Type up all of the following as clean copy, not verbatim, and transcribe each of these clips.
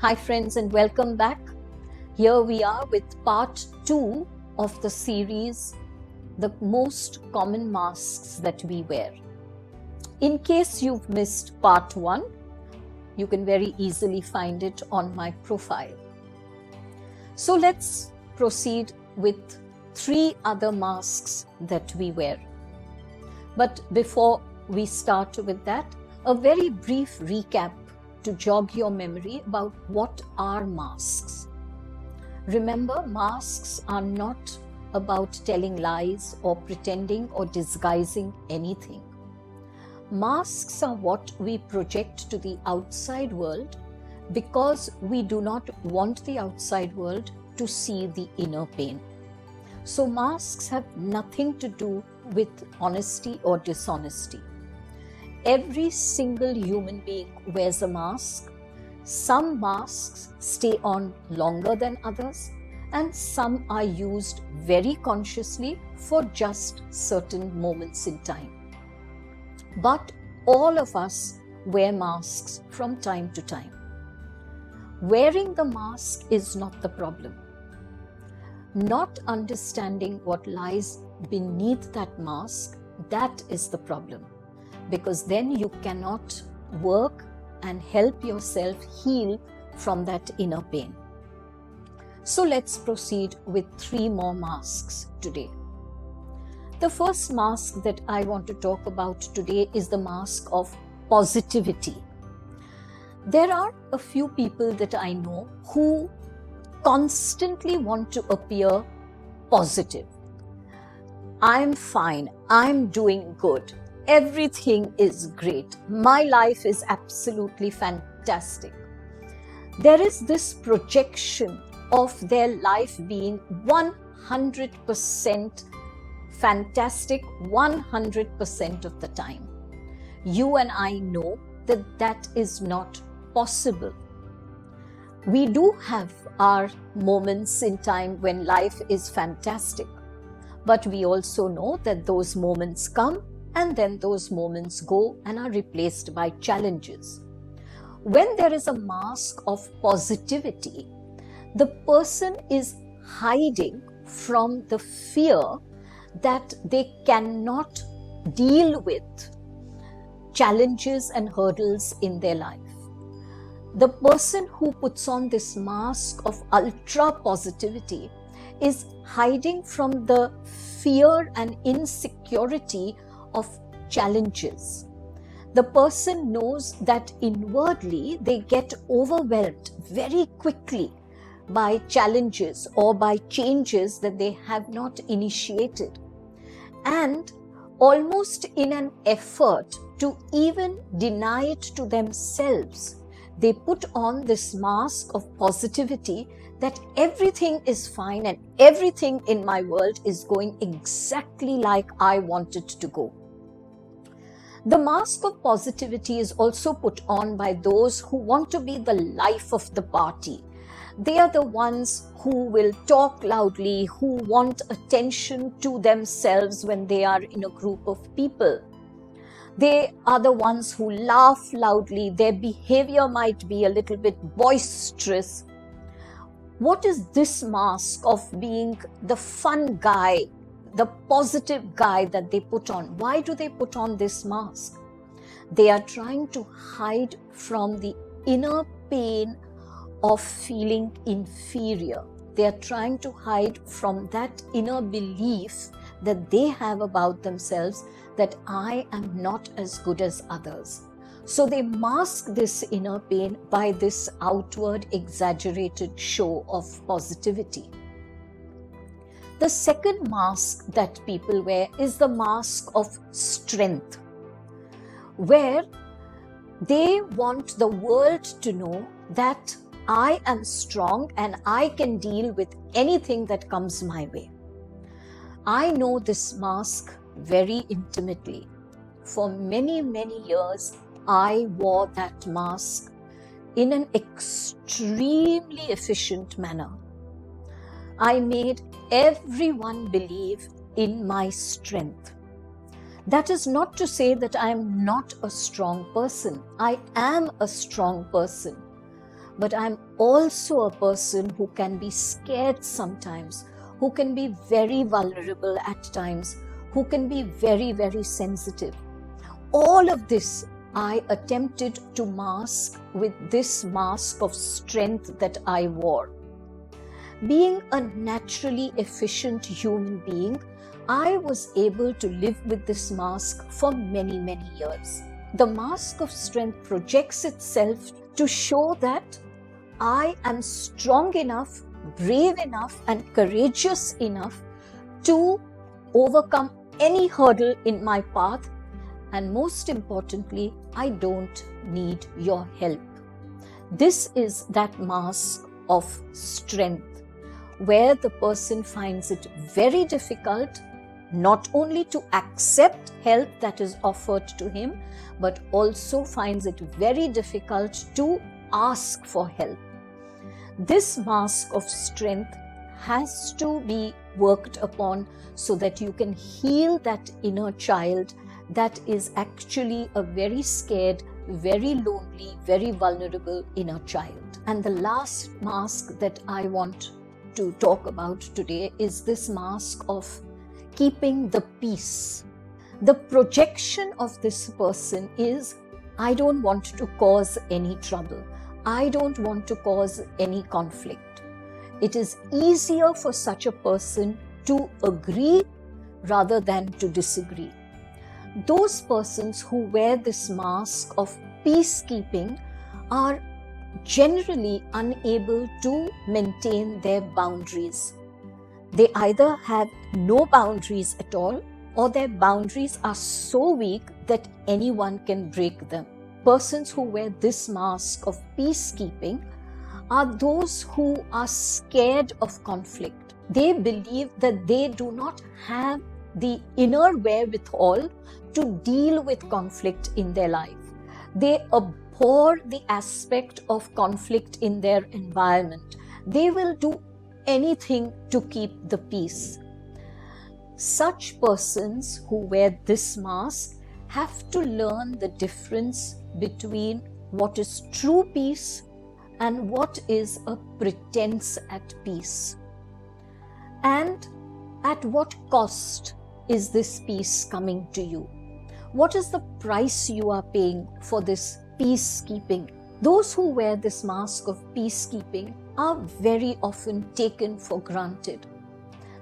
Hi friends, and welcome back. Here we are with part 2 of the series, The Most Common Masks That We Wear. In case you've missed part 1, you can very easily find it on my profile. So let's proceed with 3 other masks that we wear. But before we start with that, a very brief recap to jog your memory about what are masks. Remember, masks are not about telling lies or pretending or disguising anything. Masks are what we project to the outside world because we do not want the outside world to see the inner pain. So masks have nothing to do with honesty or dishonesty. Every single human being wears a mask. Some masks stay on longer than others, and some are used very consciously for just certain moments in time. But all of us wear masks from time to time. Wearing the mask is not the problem. Not understanding what lies beneath that mask, that is the problem. Because then you cannot work and help yourself heal from that inner pain. So let's proceed with 3 more masks today. The first mask that I want to talk about today is the mask of positivity. There are a few people that I know who constantly want to appear positive. I'm fine, I'm doing good. Everything is great. My life is absolutely fantastic. There is this projection of their life being 100% fantastic 100% of the time. You and I know that that is not possible. We do have our moments in time when life is fantastic, but we also know that those moments come and then those moments go and are replaced by challenges. When there is a mask of positivity, the person is hiding from the fear that they cannot deal with challenges and hurdles in their life. The person who puts on this mask of ultra positivity is hiding from the fear and insecurity of challenges. The person knows that inwardly they get overwhelmed very quickly by challenges or by changes that they have not initiated. And almost in an effort to even deny it to themselves, they put on this mask of positivity that everything is fine and everything in my world is going exactly like I want it to go. The mask of positivity is also put on by those who want to be the life of the party. They are the ones who will talk loudly, who want attention to themselves when they are in a group of people. They are the ones who laugh loudly. Their behavior might be a little bit boisterous. What is this mask of being the fun guy, the positive guy that they put on? Why do they put on this mask? They are trying to hide from the inner pain of feeling inferior. They are trying to hide from that inner belief that they have about themselves that I am not as good as others. So they mask this inner pain by this outward exaggerated show of positivity. The second mask that people wear is the mask of strength, where they want the world to know that I am strong and I can deal with anything that comes my way. I know this mask very intimately. For many, many years, I wore that mask in an extremely efficient manner. I made everyone believe in my strength. That is not to say that I am not a strong person. I am a strong person. but I'm also a person who can be scared sometimes, who can be very vulnerable at times, who can be very, very sensitive. All of this I attempted to mask with this mask of strength that I wore. Being a naturally efficient human being, I was able to live with this mask for many, many years. The mask of strength projects itself to show that I am strong enough, brave enough, and courageous enough to overcome any hurdle in my path. And most importantly, I don't need your help. This is that mask of strength, where the person finds it very difficult not only to accept help that is offered to him, but also finds it very difficult to ask for help. This mask of strength has to be worked upon so that you can heal that inner child that is actually a very scared, very lonely, very vulnerable inner child. And the last mask that I want to talk about today is this mask of keeping the peace. The projection of this person is, I don't want to cause any trouble. I don't want to cause any conflict. It is easier for such a person to agree rather than to disagree. Those persons who wear this mask of peacekeeping are generally unable to maintain their boundaries. They either have no boundaries at all, or their boundaries are so weak that anyone can break them. Persons who wear this mask of peacekeeping are those who are scared of conflict. They believe that they do not have the inner wherewithal to deal with conflict in their life. They abhor the aspect of conflict in their environment. They will do anything to keep the peace. Such persons who wear this mask have to learn the difference between what is true peace and what is a pretense at peace. And at what cost is this peace coming to you? What is the price you are paying for this peacekeeping? Those who wear this mask of peacekeeping are very often taken for granted.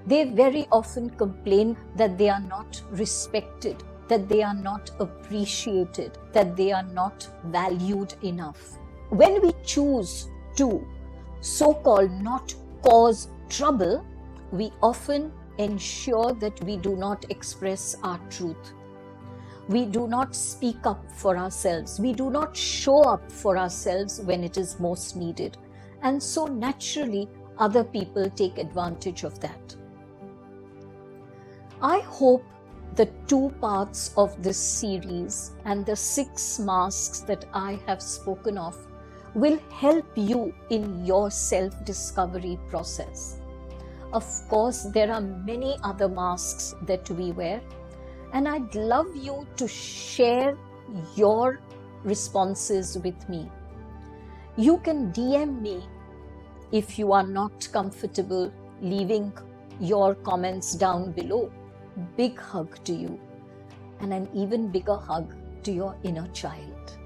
They very often complain that they are not respected, that they are not appreciated, that they are not valued enough. When we choose to so-called not cause trouble, we often ensure that we do not express our truth. We do not speak up for ourselves. We do not show up for ourselves when it is most needed. And so naturally, other people take advantage of that. I hope the 2 parts of this series and the 6 masks that I have spoken of will help you in your self-discovery process. Of course, there are many other masks that we wear, and I'd love you to share your responses with me. You can DM me if you are not comfortable leaving your comments down below. Big hug to you, and an even bigger hug to your inner child.